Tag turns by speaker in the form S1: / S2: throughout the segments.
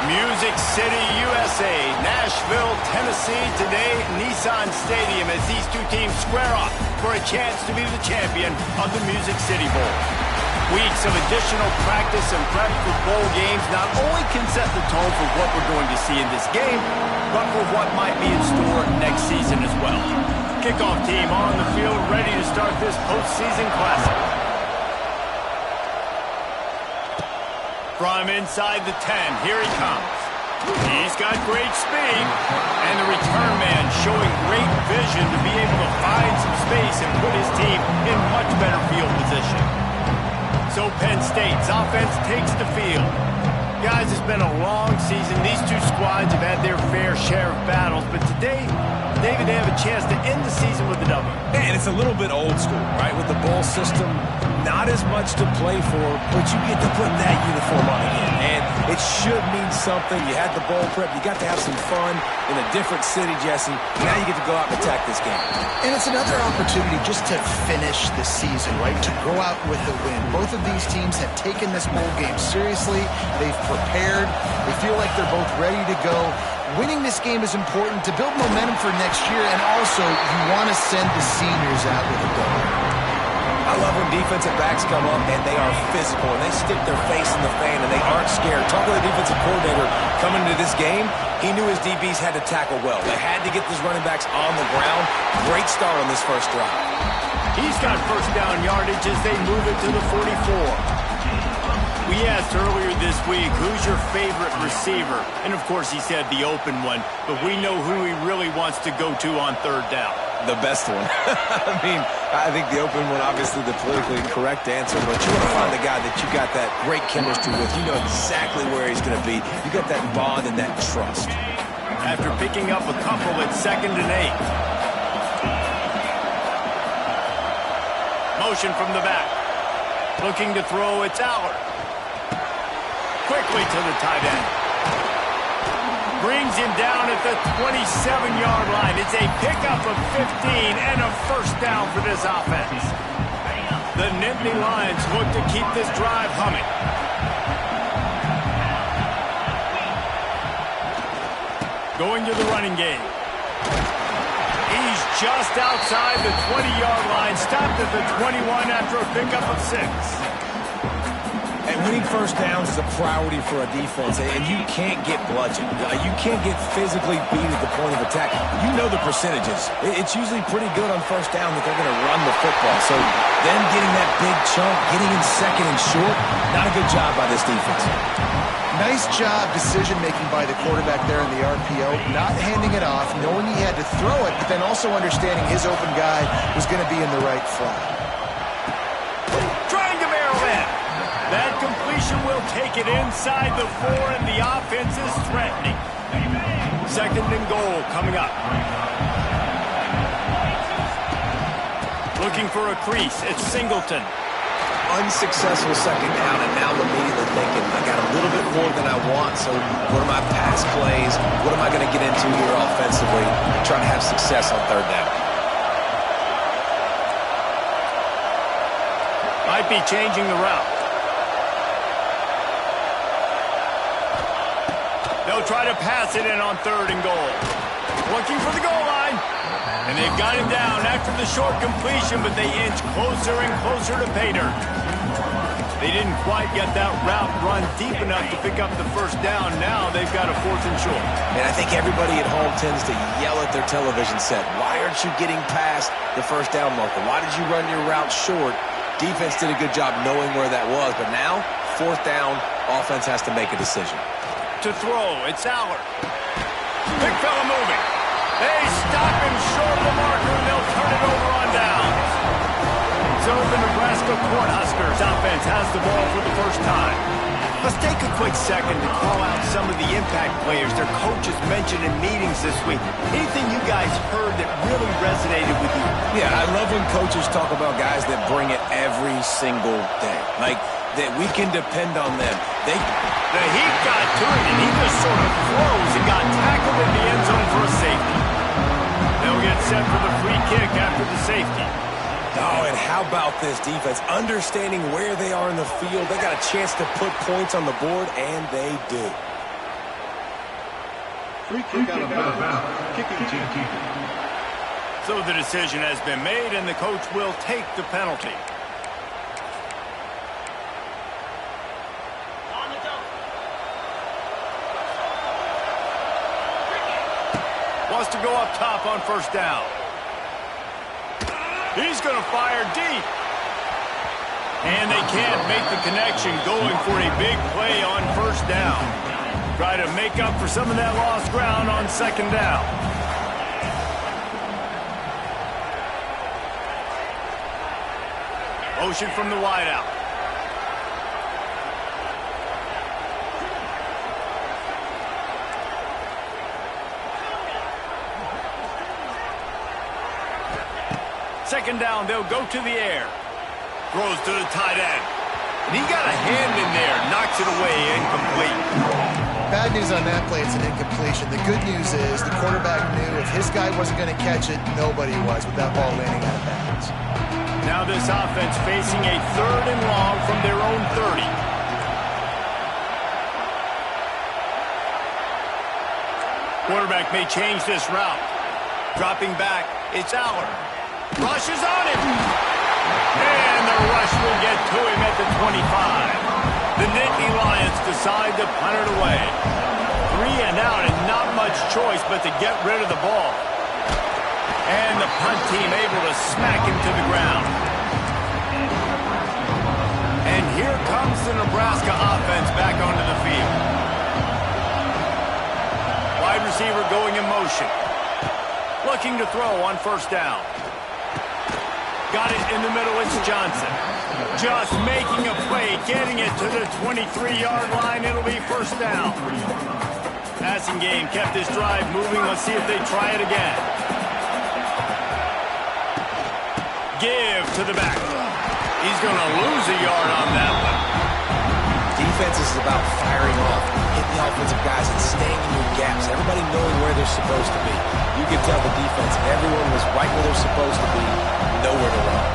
S1: Music City, USA, Nashville, Tennessee. Today, Nissan Stadium as these two teams square off for a chance to be the champion of the Music City Bowl. Weeks of additional practice and prep for bowl games not only can set the tone for what we're going to see in this game, but for what might be in store next season as well. Kickoff team on the field, ready to start this postseason classic. From inside the 10, here he comes. He's got great speed, and the return man showing great vision to be able to find some space and put his team in much better field position. So Penn State's offense takes the field. Guys, it's been a long season. These two squads have had their fair share of battles, but today, David, they have a chance to end the season with a W.
S2: And it's a little bit old school, right? With the bowl system, not as much to play for, but you get to put that uniform on again. And it should mean something. You had the bowl prep. You got to have some fun in a different city, Jesse. Now you get to go out and attack this game.
S3: And it's another opportunity just to finish the season, right? To go out with a win. Both of these teams have taken this bowl game seriously. They've prepared. They feel like they're both ready to go. Winning this game is important to build momentum for next year, and also you want to send the seniors out with a goal.
S2: I love when defensive backs come up and they are physical and they stick their face in the fan and they aren't scared. Talk to the defensive coordinator coming into this game. He knew his DBs had to tackle well. They had to get these running backs on the ground. Great start on this first drive.
S1: He's got first down yardage as they move it to the 44. We asked earlier this week, who's your favorite receiver? And, of course, he said the open one, but we know who he really wants to go to on third down.
S2: The best one. I think the open one, obviously the politically correct answer, but you want to find the guy that you got that great chemistry with. You know exactly where he's going to be. You got that bond and that trust.
S1: After picking up a couple at 2nd and 8. Motion from the back. Looking to throw, it's Allard. Quickly to the tight end. Brings him down at the 27-yard line. It's a pickup of 15 and a first down for this offense. The Nittany Lions look to keep this drive humming. Going to the running game. He's just outside the 20-yard line. Stopped at the 21 after a pickup of 6.
S2: And winning first downs is a priority for a defense, and you can't get bludgeoned. You can't get physically beat at the point of attack. You know the percentages. It's usually pretty good on first down that they're going to run the football. So them getting that big chunk, getting in second and short, not a good job by this defense.
S3: Nice job decision-making by the quarterback there in the RPO, not handing it off, knowing he had to throw it, but then also understanding his open guy was going to be in the right flat.
S1: Trying to barrel in. That completion will take it inside the 4, and the offense is threatening. 2nd and goal coming up. Looking for a crease. It's Singleton.
S2: Unsuccessful 2nd down, and now immediately thinking, I got a little bit more than I want, so what are my pass plays? What am I going to get into here offensively and try to have success on 3rd down?
S1: Might be changing the route. They'll try to pass it in on 3rd and goal. Looking for the goal line. And they've got him down after the short completion, but they inch closer and closer to pay dirt. They didn't quite get that route run deep enough to pick up the first down. Now they've got a 4th and short.
S2: And I think everybody at home tends to yell at their television set. Why aren't you getting past the first down marker? Why did you run your route short? Defense did a good job knowing where that was, but now, 4th down, offense has to make a decision.
S1: To throw, it's Allard. Big fella moving. They stop him short of the marker, and they'll turn it over on downs. So the Nebraska Cornhuskers offense has the ball for the first time. Let's take a quick second to call out some of the impact players their coaches mentioned in meetings this week. Anything you guys heard that really resonated with you?
S2: Yeah, I love when coaches talk about guys that bring it every single day. Like, that we can depend on them. The
S1: heat got to it, and he just sort of froze and got tackled in the end zone for a safety. They'll get set for the free kick after the safety.
S2: Oh, and how about this defense? Understanding where they are in the field. They got a chance to put points on the board, and they do.
S4: Free kick out of bounds. Kicking team.
S1: So the decision has been made, and the coach will take the penalty. Wants to go up top on first down. He's going to fire deep. And they can't make the connection, going for a big play on first down. Try to make up for some of that lost ground on second down. Motion from the wideout. Second down, they'll go to the air. Throws to the tight end. And he got a hand in there, knocks it away, incomplete.
S3: Bad news on that play, it's an incompletion. The good news is the quarterback knew if his guy wasn't going to catch it, nobody was with that ball landing out of bounds.
S1: Now this offense facing a 3rd and long from their own 30. Quarterback may change this route. Dropping back, it's Aller. Rushes on him. And the rush will get to him at the 25. The Nittany Lions decide to punt it away. 3 and out and not much choice but to get rid of the ball. And the punt team able to smack him to the ground. And here comes the Nebraska offense back onto the field. Wide receiver going in motion. Looking to throw on first down. Got it in the middle, it's Johnson. Just making a play, getting it to the 23-yard line. It'll be first down. Passing game kept this drive moving. Let's see if they try it again. Give to the back. He's going to lose a yard on that one.
S2: Defense is about firing off, hitting the offensive guys and staying in your gaps. Everybody knowing where they're supposed to be. You can tell the defense, everyone was right where they're supposed to be, nowhere to run.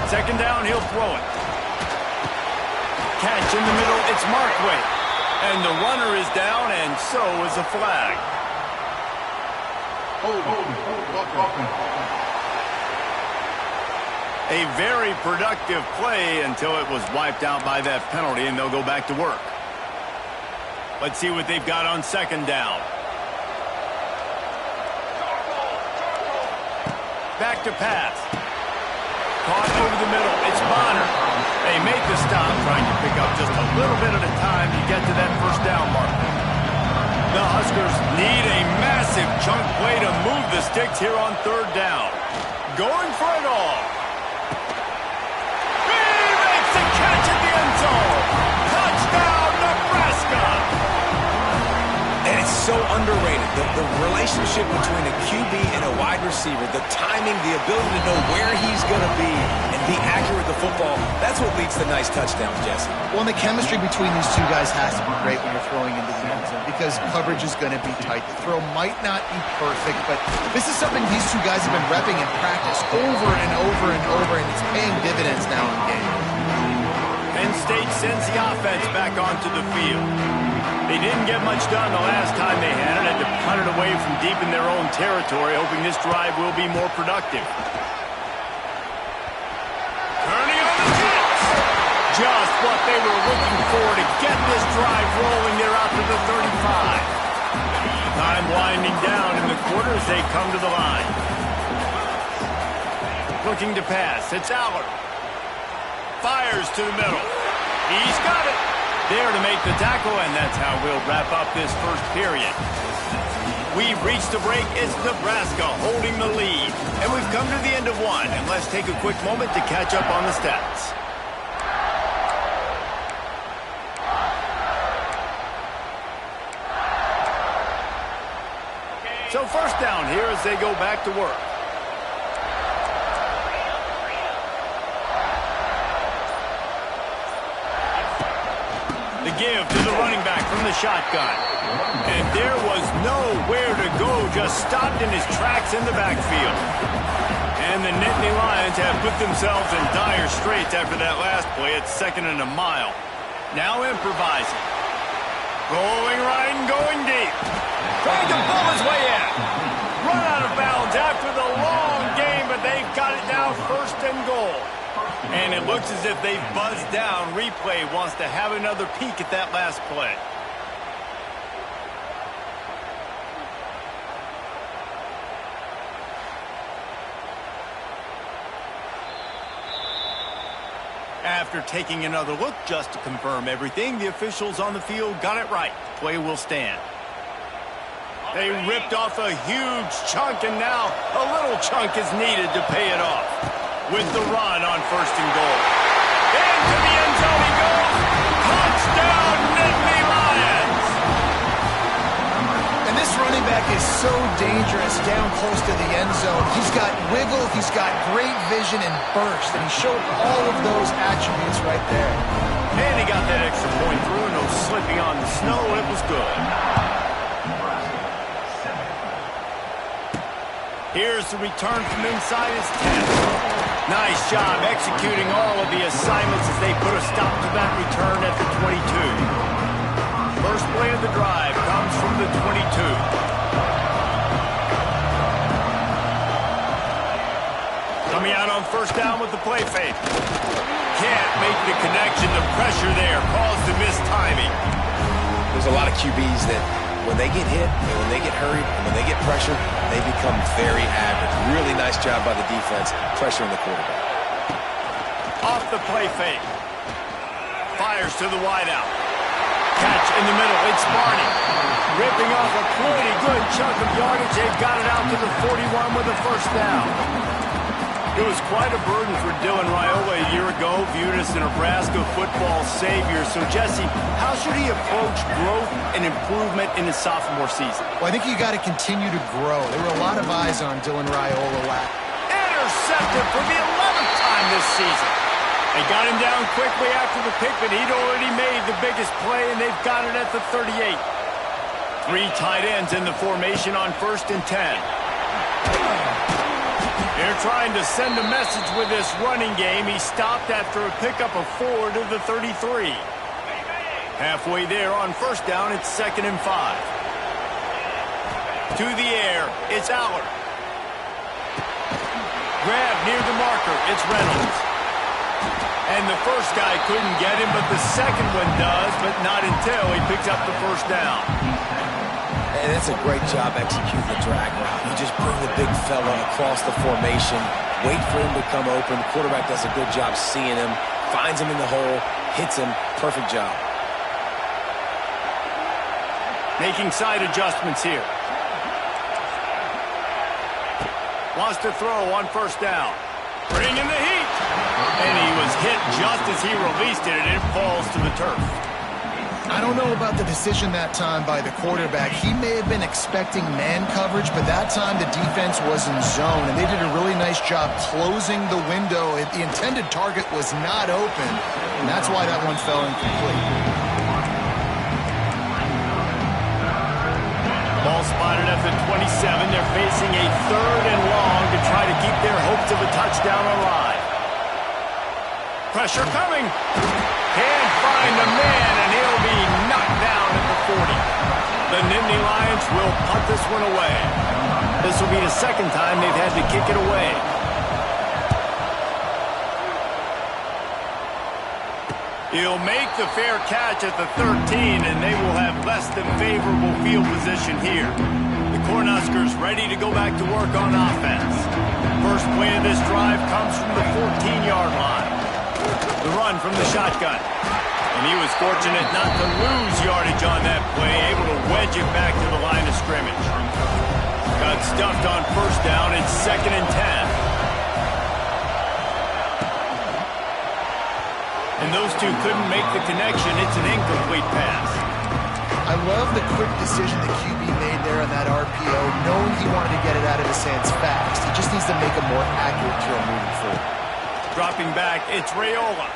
S1: Second down, he'll throw it. Catch in the middle, it's Markway. And the runner is down, and so is a flag. A very productive play until it was wiped out by that penalty, and they'll go back to work. Let's see what they've got on second down. Back to pass. Caught over the middle. It's Bonner. They make the stop, trying to pick up just a little bit at a time to get to that first down mark. The Huskers need a massive chunk play to move the sticks here on third down. Going for it all. He makes the catch at the end zone. Touchdown, Nebraska.
S2: And it's so underrated. The relationship between a QB and a wide receiver, the timing, the ability to know where he's going to be and be accurate with the football, that's what leads to nice touchdowns, Jesse.
S3: Well, and the chemistry between these two guys has to be great when you're throwing into the end zone because coverage is going to be tight. The throw might not be perfect, but this is something these two guys have been repping in practice over and over and over, and it's paying dividends now in the game.
S1: Penn State sends the offense back onto the field. They didn't get much done the last time they had it. Had to punt it away from deep in their own territory, hoping this drive will be more productive. Turning on the jets. Just what they were looking for to get this drive rolling. They're out to the 35. Time winding down in the quarter as they come to the line. Looking to pass. It's Aller. Fires to the middle. He's got it. There to make the tackle, and that's how we'll wrap up this first period. We've reached the break. It's Nebraska holding the lead. And we've come to the end of one. And let's take a quick moment to catch up on the stats. So first down here as they go back to work. The give to the running back from the shotgun. And there was nowhere to go, just stopped in his tracks in the backfield. And the Nittany Lions have put themselves in dire straits after that last play at 2nd and a mile. Now improvising. Going right and going deep. Trying to pull his way in. Run out of bounds after the long game, but they've got it now first and goal. And it looks as if they've buzzed down. Replay wants to have another peek at that last play. After taking another look just to confirm everything, the officials on the field got it right. Play will stand. They ripped off a huge chunk, and now a little chunk is needed to pay it off. With the run on first and goal. Into the end zone he goes. Touchdown, Nittany Lions!
S3: And this running back is so dangerous down close to the end zone. He's got wiggle, he's got great vision and burst, and he showed all of those attributes right there.
S1: And he got that extra point through. No slipping on the snow. It was good. Here's the return from inside his 10. Nice job executing all of the assignments as they put a stop to that return at the 22. First play of the drive comes from the 22. Coming out on first down with the play fake. Can't make the connection. The pressure there caused the missed timing.
S2: There's a lot of QBs that when they get hit and when they get hurried and when they get pressured, they become very average. Really nice job by the defense pressuring the quarterback.
S1: Off the play fake. Fires to the wideout. Catch in the middle. It's Barney. Ripping off a pretty good chunk of yardage. They've got it out to the 41 with a first down. It was quite a burden for Dylan Raiola a year ago, viewed as the Nebraska football savior. So, Jesse, how should he approach growth and improvement in his sophomore season?
S3: Well, I think you got to continue to grow. There were a lot of eyes on Dylan Raiola last.
S1: Intercepted for the 11th time this season. They got him down quickly after the pick, but he'd already made the biggest play, and they've got it at the 38. Three tight ends in the formation on first and 10. They're trying to send a message with this running game. He stopped after a pickup of 4 to the 33. Halfway there on first down, it's 2nd and 5. To the air, it's Allard. Grab near the marker, it's Reynolds. And the first guy couldn't get him, but the second one does, but not until he picks up the first down.
S2: And it's a great job executing the drag route. You just bring the big fella across the formation, wait for him to come open. The quarterback does a good job seeing him, finds him in the hole, hits him. Perfect job.
S1: Making side adjustments here. Wants to throw on first down. Bringing the heat. And he was hit just as he released it, and it falls to the turf.
S3: I don't know about the decision that time by the quarterback. He may have been expecting man coverage, but that time the defense was in zone, and they did a really nice job closing the window. The intended target was not open, and that's why that one fell incomplete.
S1: Ball spotted at the 27. They're facing a 3rd and long to try to keep their hopes of a touchdown alive. Pressure coming. Can't find a man, and he'll be knocked down at the 40. The Nittany Lions will punt this one away. This will be the second time they've had to kick it away. He'll make the fair catch at the 13, and they will have less than favorable field position here. The Cornhuskers ready to go back to work on offense. First play of this drive comes from the 14-yard line. The run from the shotgun. And he was fortunate not to lose yardage on that play, able to wedge it back to the line of scrimmage. Got stuffed on first down. It's 2nd and 10. And those two couldn't make the connection. It's an incomplete pass.
S3: I love the quick decision the QB made there on that RPO, knowing he wanted to get it out of his hands fast. He just needs to make a more accurate throw moving forward.
S1: Dropping back, it's Raiola.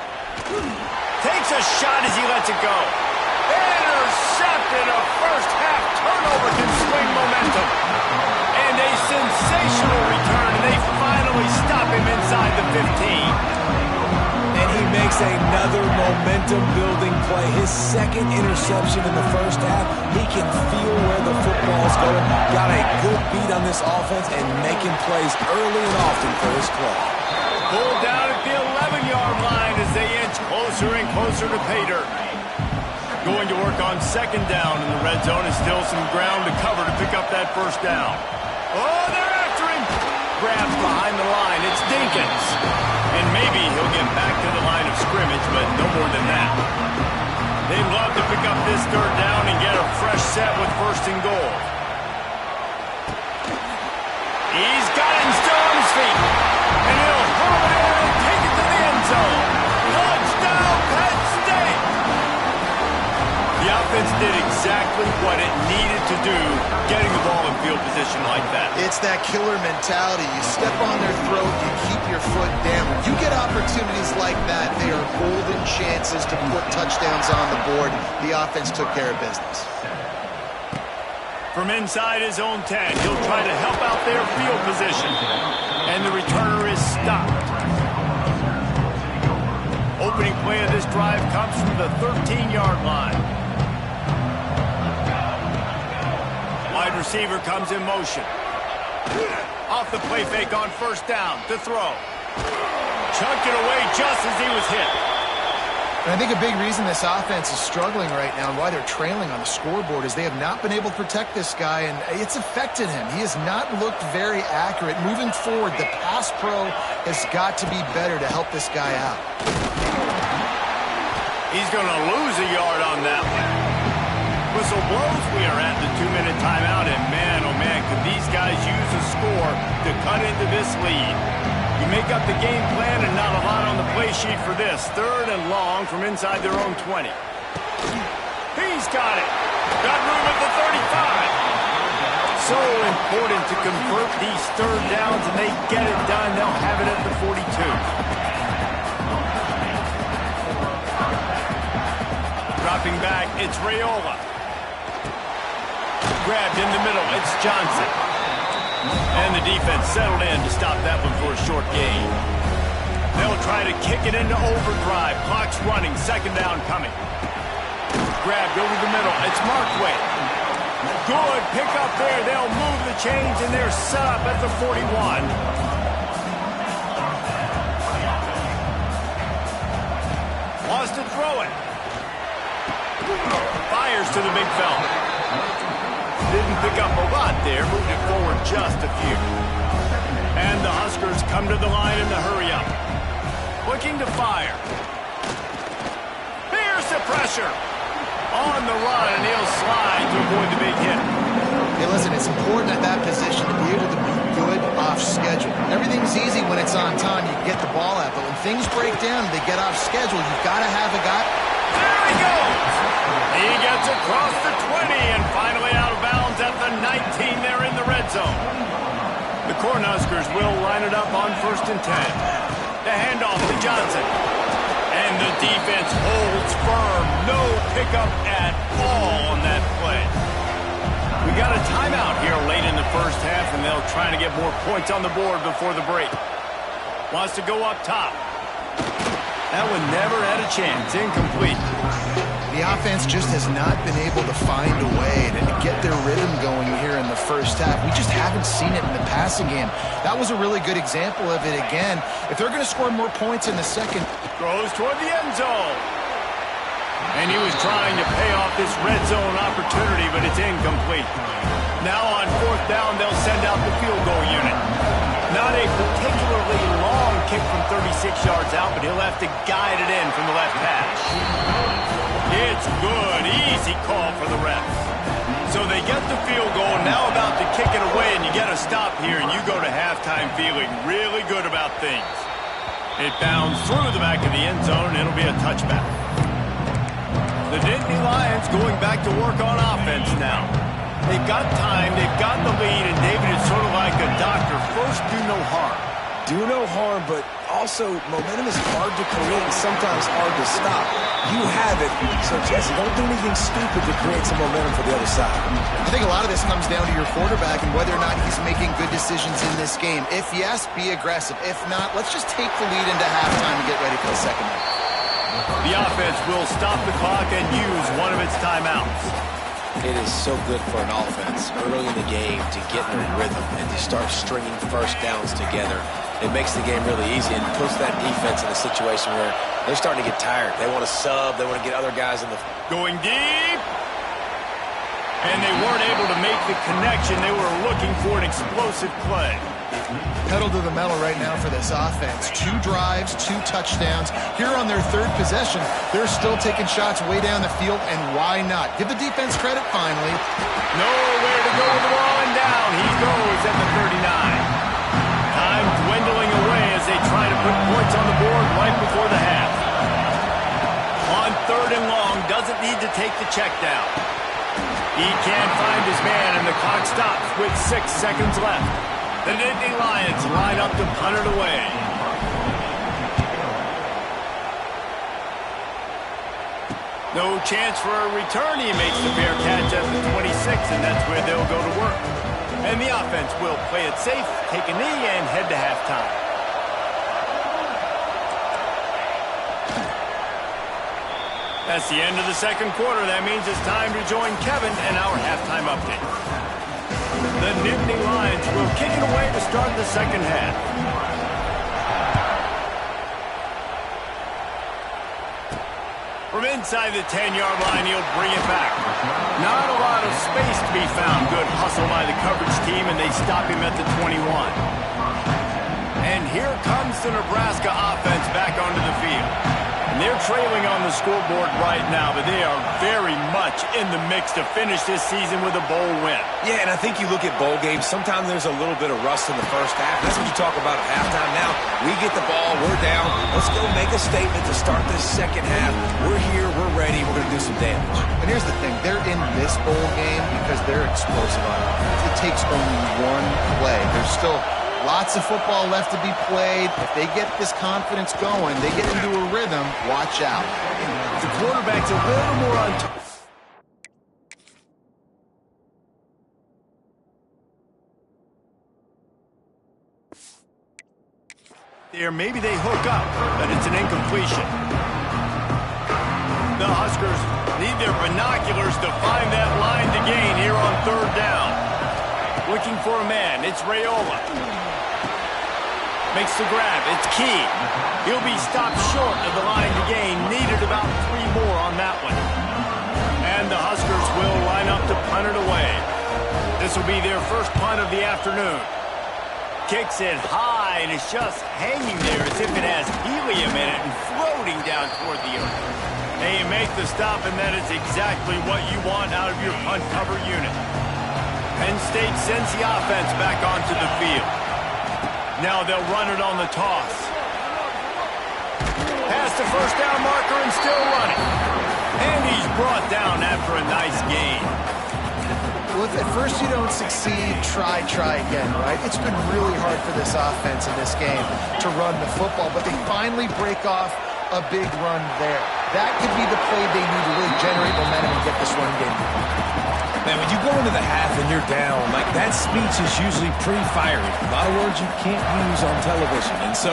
S1: Takes a shot as he lets it go. Intercepted. A first half turnover can swing momentum. And a sensational return. And they finally stop him inside the 15.
S3: And he makes
S2: That's another momentum-building play. His second interception in the first half. He can feel where the football's going. Got a good beat on this offense and making plays early and often for his club.
S1: Pulled down at the 11-yard line as they inch closer and closer to pay dirt. Going to work on second down in the red zone, and still some ground to cover to pick up that first down. Oh, they're after him. Grabs behind the line. It's Dinkins. And maybe he'll get back to the line of scrimmage, but no more than that. They'd love to pick up this third down and get a fresh set with first and goal. He's got it and still on his feet. And he'll hold it and take it to the end zone. Touchdown, Penn State! The offense did exactly what it needed to do, getting the ball in field position like that.
S3: It's that killer mentality. You step on their throat, you keep your foot down. When you get opportunities like that, they are golden chances to put touchdowns on the board. The offense took care of business.
S1: From inside his own 10, he'll try to help out their field position. And the returner is stopped. Opening play of this drive comes from the 13-yard line. Wide receiver comes in motion. Off the play fake on first down to throw. Chunked it away just as he was hit.
S3: And I think a big reason this offense is struggling right now and why they're trailing on the scoreboard is they have not been able to protect this guy, and it's affected him. He has not looked very accurate. Moving forward, the pass pro has got to be better to help this guy out.
S1: He's going to lose a yard on that one. Whistle blows. We are at the 2-minute timeout, and man, oh man, could these guys use a score to cut into this lead. You make up the game plan and not a lot on the play sheet for this. Third and long from inside their own 20. He's got it. Got room at the 35. So important to convert these third downs, and they get it done. They'll have it at the 42. Dropping back, it's Raiola. Grabbed in the middle, it's Johnson. And the defense settled in to stop that one for a short gain. They'll try to kick it into overdrive. Clock's running, second down coming. Grabbed over the middle, it's Markway. Good pick up there. They'll move the chains, and they're set up at the 41. Wants to throw it. Fires to the big fella. Didn't pick up a lot there. Moved it forward just a few. And the Huskers come to the line in the hurry-up. Looking to fire. Here's the pressure. On the run, and he'll slide to avoid the big hit.
S3: Hey, listen, it's important at that position to be able to be good off schedule. Everything's easy when it's on time. You get the ball out. But when things break down and they get off schedule, you've got to have a guy.
S1: There he goes. He gets across the 20 and finally out of bounds at the 19 there in the red zone. The Cornhuskers will line it up on first and 10. The handoff to Johnson. And the defense holds firm. No pickup at all on that play. We got a timeout here late in the first half, and they'll try to get more points on the board before the break. Wants to go up top. That one never had a chance. Incomplete.
S3: The offense just has not been able to find a way to get their rhythm going here in the first half. We just haven't seen it in the passing game. That was a really good example of it again. If they're going to score more points in the second.
S1: Throws toward the end zone. And he was trying to pay off this red zone opportunity, but it's incomplete. Now on fourth down, they'll send out the field goal unit. Not a particularly long kick from 36 yards out, but he'll have to guide it in from the left hash. It's good. Easy call for the refs. So they get the field goal, now about to kick it away, and you get a stop here, and you go to halftime feeling really good about things. It bounds through the back of the end zone, and it'll be a touchback. The Nittany Lions going back to work on offense now. They've got time, they've got the lead, and David is sort of like a doctor. First, do no harm.
S2: Do no harm, but also momentum is hard to create and sometimes hard to stop. You have it, so Jesse, don't do anything stupid to create some momentum for the other side.
S3: I think a lot of this comes down to your quarterback and whether or not he's making good decisions in this game. If yes, be aggressive. If not, let's just take the lead into halftime and get ready for the second half.
S1: The offense will stop the clock and use one of its timeouts.
S2: It is so good for an offense early in the game to get in a rhythm and to start stringing first downs together. It makes the game really easy and puts that defense in a situation where they're starting to get tired. They want to sub. They want to get other guys in the...
S1: Going deep. And they weren't able to make the connection. They were looking for an explosive play.
S3: Pedal to the metal right now for this offense. 2 drives, 2 touchdowns. Here on their 3rd possession, they're still taking shots way down the field, and why not? Give the defense credit finally.
S1: Nowhere to go with the ball, and down he goes at the 39. Time dwindling away as they try to put points on the board right before the half. On 3rd and long, doesn't need to take the check down. He can't find his man, and the clock stops with 6 seconds left. The Nittany Lions line up to punt it away. No chance for a return. He makes the fair catch at the 26, and that's where they'll go to work. And the offense will play it safe, take a knee, and head to halftime. That's the end of the 2nd quarter. That means it's time to join Kevin and our halftime update. The Nittany Lions will kick it away to start the 2nd half. From inside the 10-yard line, he'll bring it back. Not a lot of space to be found. Good hustle by the coverage team, and they stop him at the 21. And here comes the Nebraska offense back onto the field. And they're trailing on the scoreboard right now, but they are very much in the mix to finish this season with a bowl win.
S2: Yeah, and I think you look at bowl games, sometimes there's a little bit of rust in the first half. That's what you talk about at halftime. Now, we get the ball, we're down. Let's go make a statement to start this 2nd half. We're here, we're ready, we're going to do some damage.
S3: And here's the thing, they're in this bowl game because they're explosive on offense. It takes only one play. There's still lots of football left to be played. If they get this confidence going, they get into a rhythm, watch out.
S1: The quarterback's a little more on top. There, maybe they hook up, but it's an incompletion. The Huskers need their binoculars to find that line to gain here on 3rd down. Looking for a man, it's Raiola. Makes the grab, it's Key. He'll be stopped short of the line to gain. Needed about 3 more on that one. And the Huskers will line up to punt it away. This will be their first punt of the afternoon. Kicks it high, and it's just hanging there as if it has helium in it and floating down toward the earth. They make the stop, and that is exactly what you want out of your punt cover unit. Penn State sends the offense back onto the field. Now they'll run it on the toss. Past the 1st down marker and still running. And he's brought down after a nice gain.
S3: Well, if at first you don't succeed, try again, right? It's been really hard for this offense in this game to run the football, but they finally break off a big run there. That could be the play they need to really generate momentum and get this run game going.
S2: Man, when you go into the half and you're down, like that speech is usually pretty fiery. A lot of words you can't use on television. And so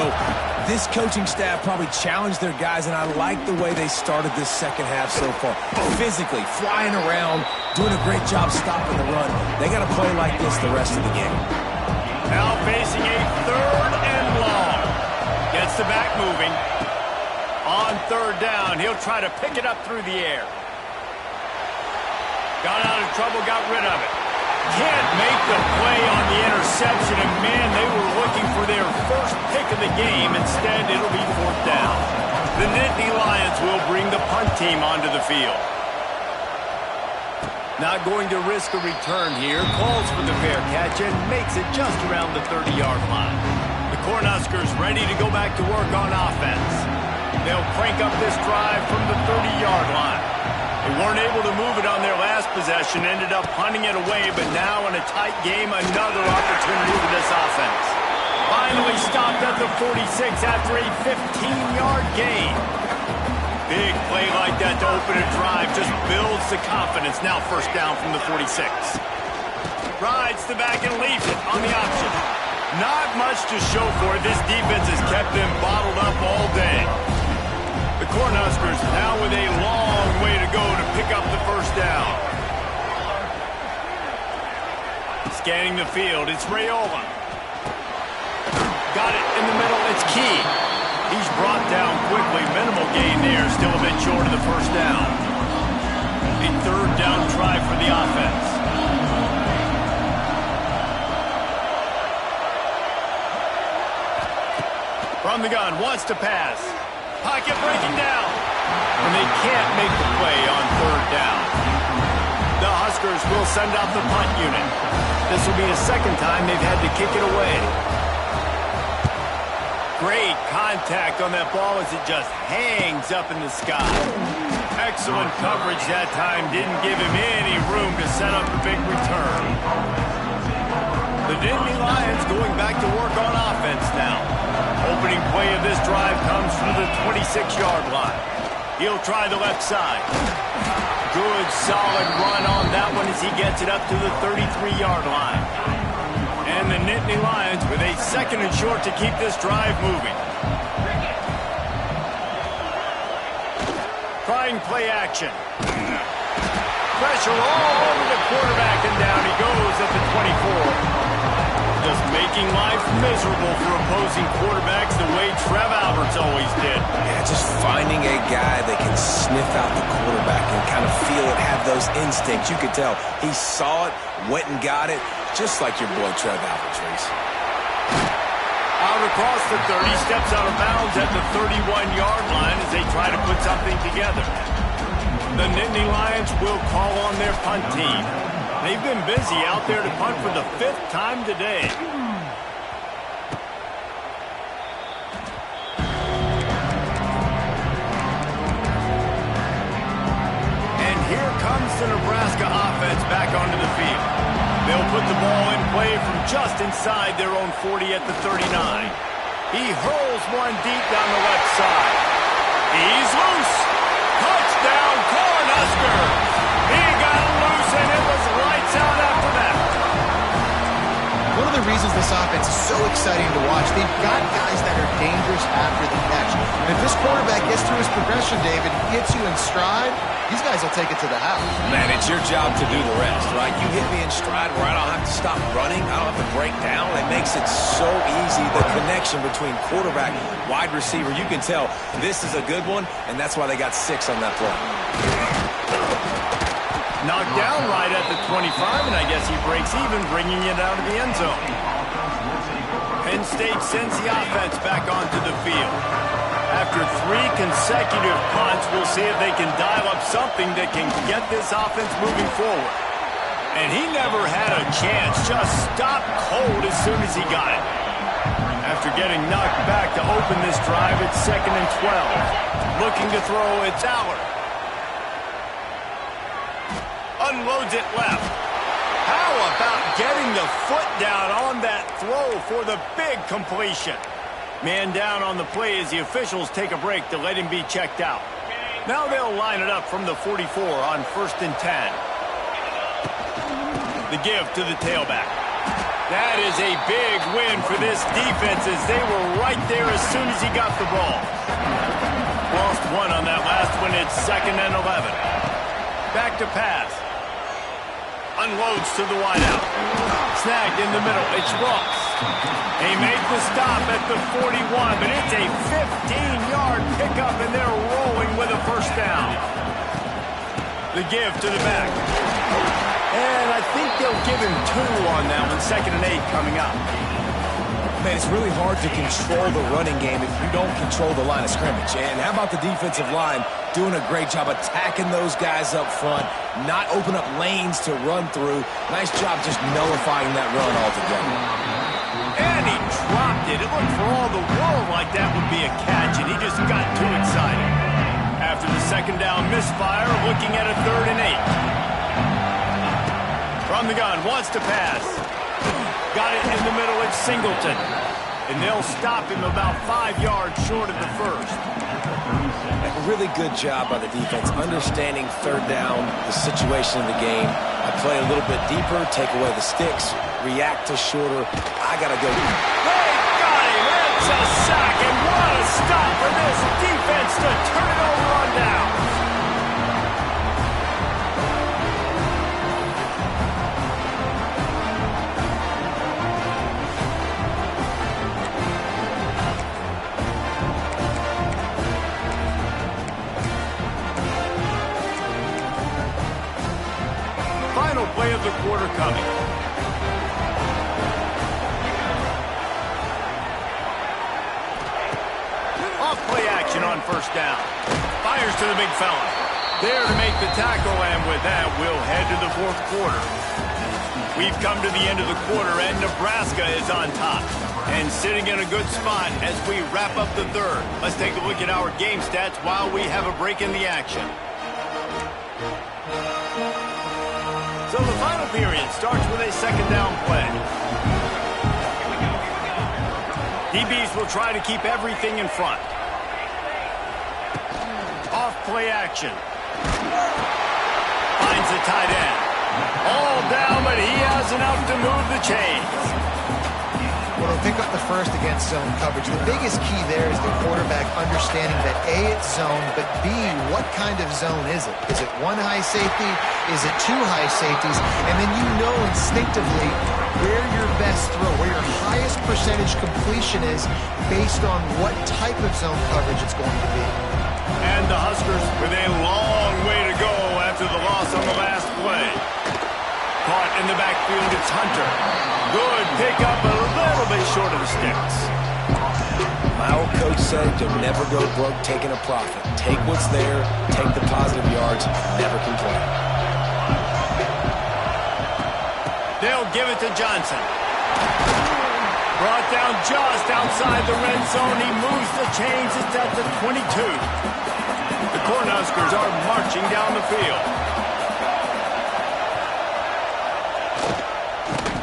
S2: this coaching staff probably challenged their guys, and I like the way they started this 2nd half so far. Physically, flying around, doing a great job stopping the run. They got to play like this the rest of the game.
S1: Now facing a 3rd and long. Gets the back moving. On 3rd down, he'll try to pick it up through the air. Got out of trouble, got rid of it. Can't make the play on the interception, and man, they were looking for their first pick of the game. Instead, it'll be 4th down. The Nittany Lions will bring the punt team onto the field. Not going to risk a return here. Calls for the fair catch and makes it just around the 30-yard line. The Cornhuskers ready to go back to work on offense. They'll crank up this drive from the 30-yard line. They weren't able to move it on their last possession, ended up punting it away, but now in a tight game, another opportunity for this offense. Finally stopped at the 46 after a 15-yard gain. Big play like that to open a drive just builds the confidence. Now 1st down from the 46. Rides the back and leaves it on the option. Not much to show for it. This defense has kept them bottled up all day. The Cornhuskers now with a long way to go to pick up the first down. Scanning the field, it's Raiola. Got it in the middle, it's Key. He's brought down quickly. Minimal gain there, still a bit short of the first down. A third down try for the offense. From the gun, wants to pass. Pocket breaking down. And they can't make the play on third down. The Huskers will send out the punt unit. This will be the second time they've had to kick it away. Great contact on that ball as it just hangs up in the sky. Excellent coverage that time. Didn't give him any room to set up the big return. The Nittany Lions going back to work on offense now. Opening play of this drive comes from the 26-yard line. He'll try the left side. Good, solid run on that one as he gets it up to the 33-yard line. And the Nittany Lions with a second and short to keep this drive moving. Trying play action. Pressure all over the quarterback, and down he goes at the 24. Just making life miserable for opposing quarterbacks the way Trev Alberts always did.
S2: Yeah, just finding a guy that can sniff out the quarterback and kind of feel it, have those instincts. You could tell he saw it, went and got it, just like your boy Trev Alberts, Reese.
S1: Out across the 30, steps out of bounds at the 31-yard line as they try to put something together. The Nittany Lions will call on their punt team. They've been busy out there to punt for the 5th time today. And here comes the Nebraska offense back onto the field. They'll put the ball in play from just inside their own 40 at the 39. He hurls one deep down the left side. He's loose. Touchdown, Cornhuskers. He got loose, and it was lights out after that.
S3: One of the reasons this offense is so exciting to watch, they've got guys that are dangerous after the catch. And if this quarterback gets through his progression, David, hits you in stride, these guys will take it to the house.
S2: Man, it's your job to do the rest, right? You hit me in stride where I don't have to stop running. I don't have to break down. It makes it so easy, the connection between quarterback, wide receiver. You can tell this is a good one, and that's why they got 6 on that play.
S1: Knocked down right at the 25, and I guess he breaks even, bringing it out of the end zone. Penn State sends the offense back onto the field. After 3 consecutive punts, we'll see if they can dial up something that can get this offense moving forward. And he never had a chance, just stopped cold as soon as he got it. After getting knocked back to open this drive, it's 2nd and 12. Looking to throw, it's Aller. Unloads it left. How about getting the foot down on that throw for the big completion? Man down on the play as the officials take a break to let him be checked out. Now they'll line it up from the 44 on 1st and 10. The give to the tailback. That is a big win for this defense as they were right there as soon as he got the ball. Lost 1 on that last one. It's 2nd and 11. Back to pass. Unloads to the wideout. Snagged in the middle. It's Ross. He made the stop at the 41, but it's a 15-yard pickup, and they're rolling with a first down. The give to the back. And I think they'll give him 2 on that one. 2nd and 8 coming up.
S2: Man, it's really hard to control the running game if you don't control the line of scrimmage. And how about the defensive line doing a great job attacking those guys up front, not open up lanes to run through. Nice job just nullifying that run altogether.
S1: And he dropped it. It looked for all the world like that would be a catch, and he just got too excited. After the 2nd down misfire, looking at a 3rd and 8. From the gun, wants to pass. Got it in the middle, it's Singleton. And they'll stop him about 5 yards short of the first.
S2: A really good job by the defense, understanding 3rd down, the situation of the game. I play a little bit deeper, take away the sticks, react to shorter. I got to go.
S1: They got him. It's a sack, and what What a stop for this defense to turn it over on down. Final play of the quarter coming. Off-play action on first down. Fires to the big fella. There to make the tackle, and with that, we'll head to the fourth quarter. We've come to the end of the quarter, and Nebraska is on top. And sitting in a good spot as we wrap up the third. Let's take a look at our game stats while we have a break in the action. So the final period starts with a second down play. DBs will try to keep everything in front. Off-play action. Finds the tight end. All down, but he has enough to move the chains.
S3: Well, they'll pick up the first against zone coverage. The biggest key there is the quarterback understanding that A, it's zone, but B, what kind of zone is it? Is it one high safety? Is it two high safeties? And then you know instinctively where your best throw, where your highest percentage completion is based on what type of zone coverage it's going to be.
S1: And the Huskers with a long way to go after the loss on the last play. Caught in the backfield, it's Hunter. Good pickup, a little bit short of the sticks.
S2: My old coach said you'll never go broke taking a profit. Take what's there, take the positive yards, never complain.
S1: They'll give it to Johnson. Brought down just outside the red zone. He moves the chains. It's at the 22. The Cornhuskers are marching down the field.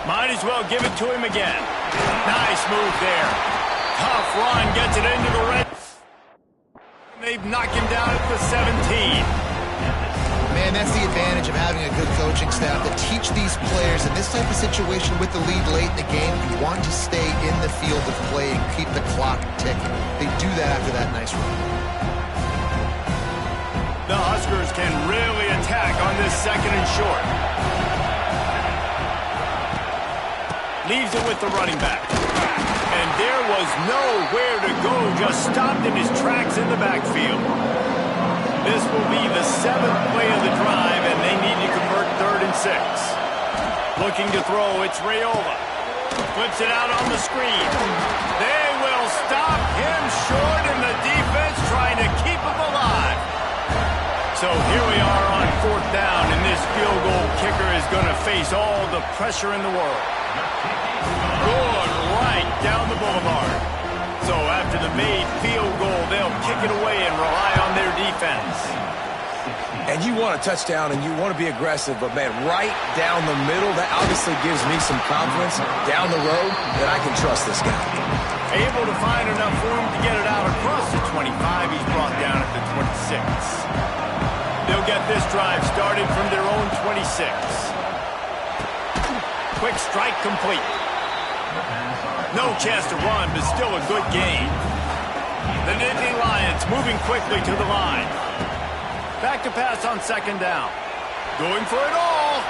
S1: Might as well give it to him again. Nice move there. Tough run, gets it into the red. They've knocked him down at the 17.
S3: Man, that's the advantage of having a good coaching staff that teach these players in this type of situation with the lead late in the game. You want to stay in the field of play and keep the clock ticking. They do that after that nice run.
S1: The Huskers can really attack on this second and short. Leaves it with the running back. And there was nowhere to go, just stopped in his tracks in the backfield. This will be the 7th play of the drive, and they need to convert 3rd and 6. Looking to throw, it's Raiola. Flips it out on the screen. They will stop him short, and the defense trying to keep him alive. So here we are on 4th down, and this field goal kicker is going to face all the pressure in the world. Good right down the boulevard. So after the made field goal, they'll kick it away and rely on their defense.
S2: And you want a touchdown and you want to be aggressive, but man, right down the middle, that obviously gives me some confidence down the road that I can trust this guy.
S1: Able to find enough room to get it out across the 25. He's brought down at the 26. They'll get this drive started from their own 26. Quick strike complete. No chance to run, but still a good gain. The Nittany Lions moving quickly to the line. Back to pass on 2nd down. Going for it all.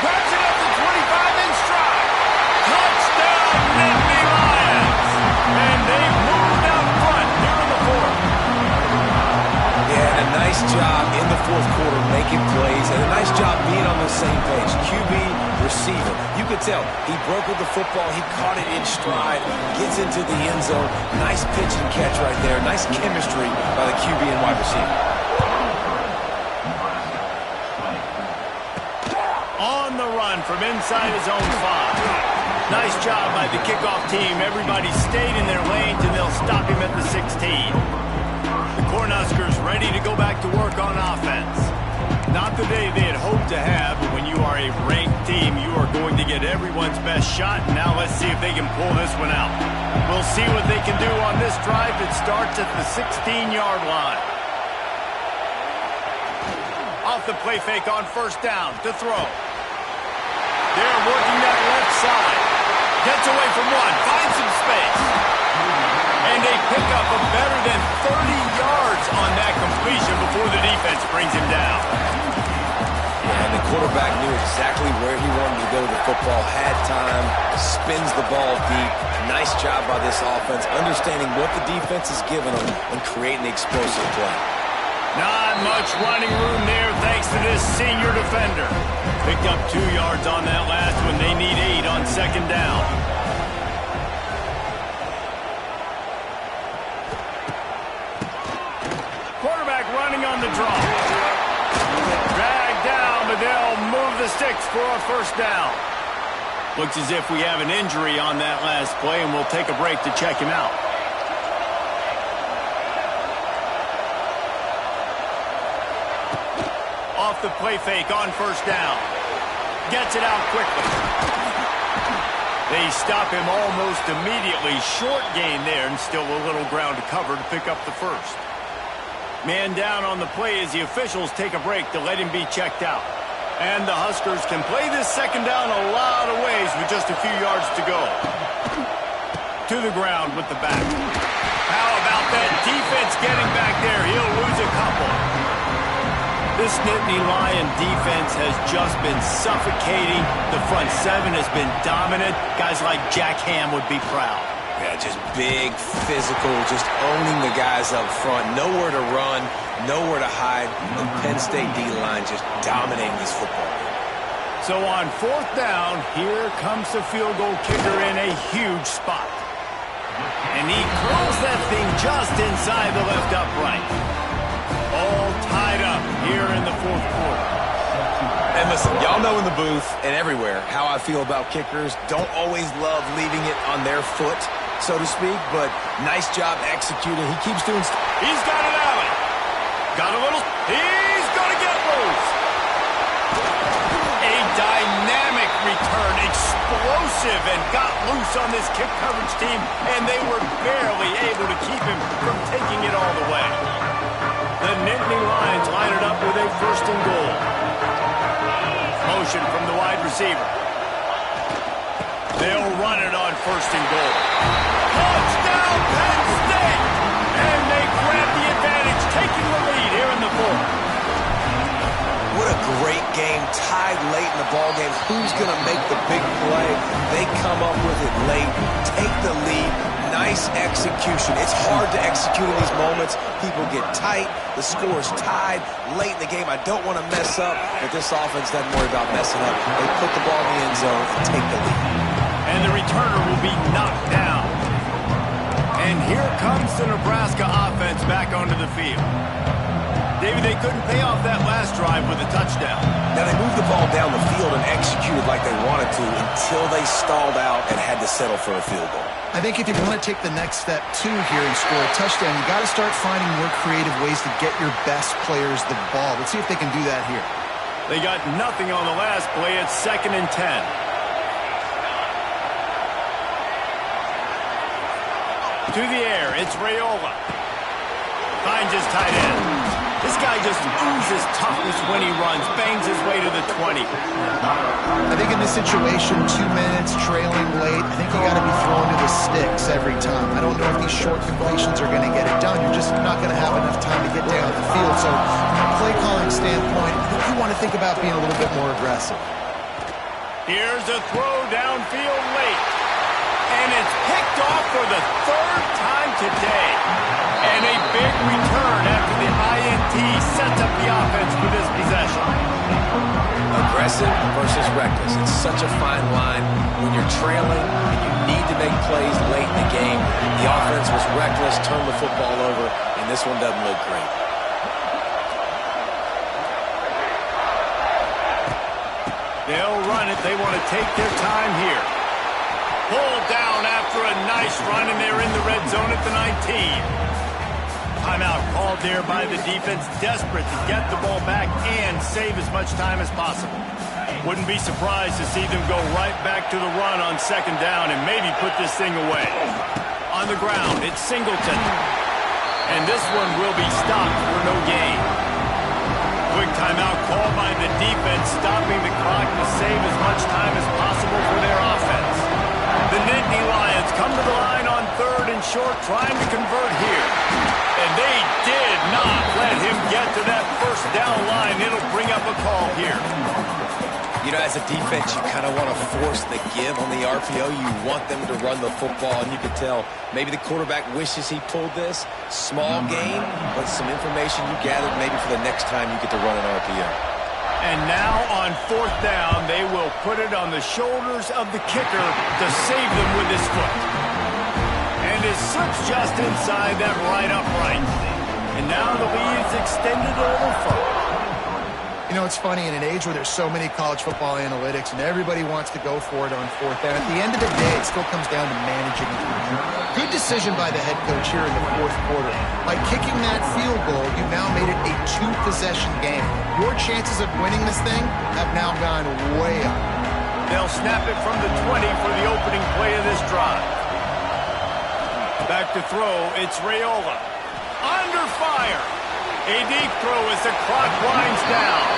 S1: Grabs it at the 25 in stride. Touchdown, Nittany Lions. And they've moved out front here in the 4th.
S2: Yeah, and a nice job in the 4th quarter making plays, and a nice job being on the same page. QB, receiver. You could tell he broke with the football. He caught it in stride, gets into the end zone. Nice pitch and catch right there. Nice chemistry by the QB and wide receiver.
S1: On the run from inside his own 5. Nice job by the kickoff team. Everybody stayed in their lanes, and they'll stop him at the 16. The Cornhuskers ready to go back to work on offense. Not the day they had hoped to have, but when you are a ranked team, you are going to get everyone's best shot. Now let's see if they can pull this one out. We'll see what they can do on this drive that starts at the 16-yard line. Off the play fake on 1st down to throw. They're working that left side. Gets away from one, finds some space. And they pick up a better than 30 yards on that completion before the defense brings him down.
S2: Yeah, and the quarterback knew exactly where he wanted to go with the football, had time, spins the ball deep. Nice job by this offense, understanding what the defense is giving them and creating explosive play.
S1: Not much running room there thanks to this senior defender. Picked up 2 yards on that last one. They need 8 on second down. Quarterback running on the draw. Dragged down, but they'll move the sticks for a first down. Looks as if we have an injury on that last play, and we'll take a break to check him out. Off the play fake on first down. Gets it out quickly. They stop him almost immediately. Short gain there, and still a little ground to cover to pick up the first. Man down on the play as the officials take a break to let him be checked out. And the Huskers can play this second down a lot of ways with just a few yards to go. To the ground with the back. How about that defense getting back there? He'll lose a couple. This Nittany Lion defense has just been suffocating. The front seven has been dominant. Guys like Jack Ham would be proud.
S2: Yeah, just big, physical, just owning the guys up front. Nowhere to run, nowhere to hide. The Penn State D-line just dominating this football game.
S1: So on fourth down, here comes the field goal kicker in a huge spot. And he curls that thing just inside the left upright. All tied up here in the fourth quarter.
S2: And listen, y'all know in the booth and everywhere how I feel about kickers. Don't always love leaving it on their foot, so to speak, but nice job executing. He keeps doing stuff.
S1: He's got it out. Got a little. He's going to get loose. A dynamic return, explosive, and got loose on this kick coverage team, and they were barely able to keep him from taking it all the way. The Nittany Lions line it up with a first and goal. Motion from the wide receiver. They'll run it on first and goal. Touchdown, Penn State! And they grab the advantage, taking the lead here in the fourth.
S2: What a great game, tied late in the ballgame. Who's going to make the big play? They come up with it late, take the lead. Nice execution. It's hard to execute in these moments. People get tight. The score is tied late in the game. I don't want to mess up, but this offense doesn't worry about messing up. They put the ball in the end zone and take the lead.
S1: And the returner will be knocked down. And here comes the Nebraska offense back onto the field. David, they couldn't pay off that last drive with a touchdown.
S2: Now, they moved the ball down the field and executed like they wanted to until they stalled out and had to settle for a field goal.
S3: I think if you want to take the next step, too, here and score a touchdown, you got to start finding more creative ways to get your best players the ball. Let's see if they can do that here.
S1: They got nothing on the last play. It's 2nd and 10. To the air, it's Raiola. Finds his tight end. This guy just oozes toughness when he runs, bangs his way to the 20.
S3: I think in this situation, 2 minutes, trailing late, I think you got to be throwing to the sticks every time. I don't know if these short completions are going to get it done. You're just not going to have enough time to get down the field. So from a play calling standpoint, I think you want to think about being a little bit more aggressive.
S1: Here's a throw downfield late. And it's picked off for the 3rd time today. And a big return after the INT sets up the offense for this possession.
S2: Aggressive versus reckless. It's such a fine line when you're trailing and you need to make plays late in the game. The offense was reckless, turned the football over, and this one doesn't look great.
S1: They'll run it. They want to take their time here. Pulled down after a nice run, and they're in the red zone at the 19. Timeout called there by the defense, desperate to get the ball back and save as much time as possible. Wouldn't be surprised to see them go right back to the run on second down and maybe put this thing away. On the ground, it's Singleton. And this one will be stopped for no gain. Quick timeout called by the defense, stopping the clock to save as much time as possible for their offense. The Nittany Lions come to the line on 3rd and short. short, trying to convert here. And they did not let him get to that first down line. It'll bring up a call here.
S2: You know, as a defense, you kind of want to force the give on the RPO. You want them to run the football, and you can tell maybe the quarterback wishes he pulled this. Small gain, but some information you gathered maybe for the next time you get to run an RPO.
S1: And now on fourth down, they will put it on the shoulders of the kicker to save them with his foot. And it slips just inside that right upright. And now the lead's extended a little further.
S3: You know, it's funny, in an age where there's so many college football analytics and everybody wants to go for it on fourth down, at the end of the day, it still comes down to managing it. Good decision by the head coach here in the fourth quarter. By kicking that field goal, you've now made it a two-possession game. Your chances of winning this thing have now gone way up.
S1: They'll snap it from the 20 for the opening play of this drive. Back to throw, it's Raiola. Under fire. A deep throw as the clock winds down.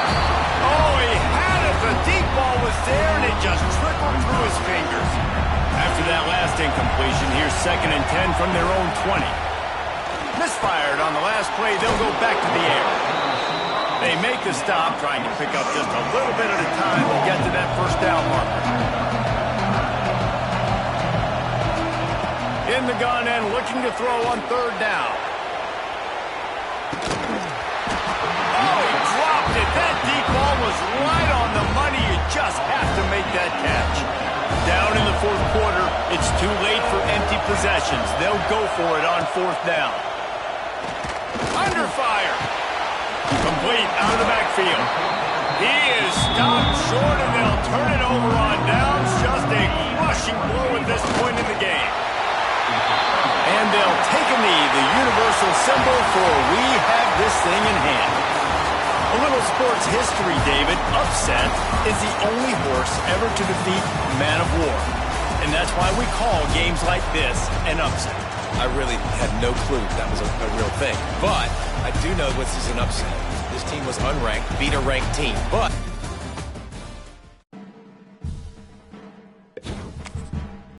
S1: Oh, he had it. The deep ball was there, and it just trickled through his fingers. After that last incompletion, here's 2nd and 10 from their own 20. Misfired on the last play. They'll go back to the air. They make the stop, trying to pick up just a little bit at a time to get to that first down marker. In the gun and looking to throw on third down. That deep ball was right on the money. You just have to make that catch. Down in the fourth quarter, it's too late for empty possessions. They'll go for it on fourth down. Under fire. Complete out of the backfield. He is stopped short, and they'll turn it over on downs. Just a crushing blow at this point in the game. And they'll take a knee, the universal symbol for we have this thing in hand. A little sports history, David. Upset is the only horse ever to defeat Man of War. And that's why we call games like this an upset.
S2: I really had no clue that was a real thing. But I do know this is an upset. This team was unranked, beat a ranked team. But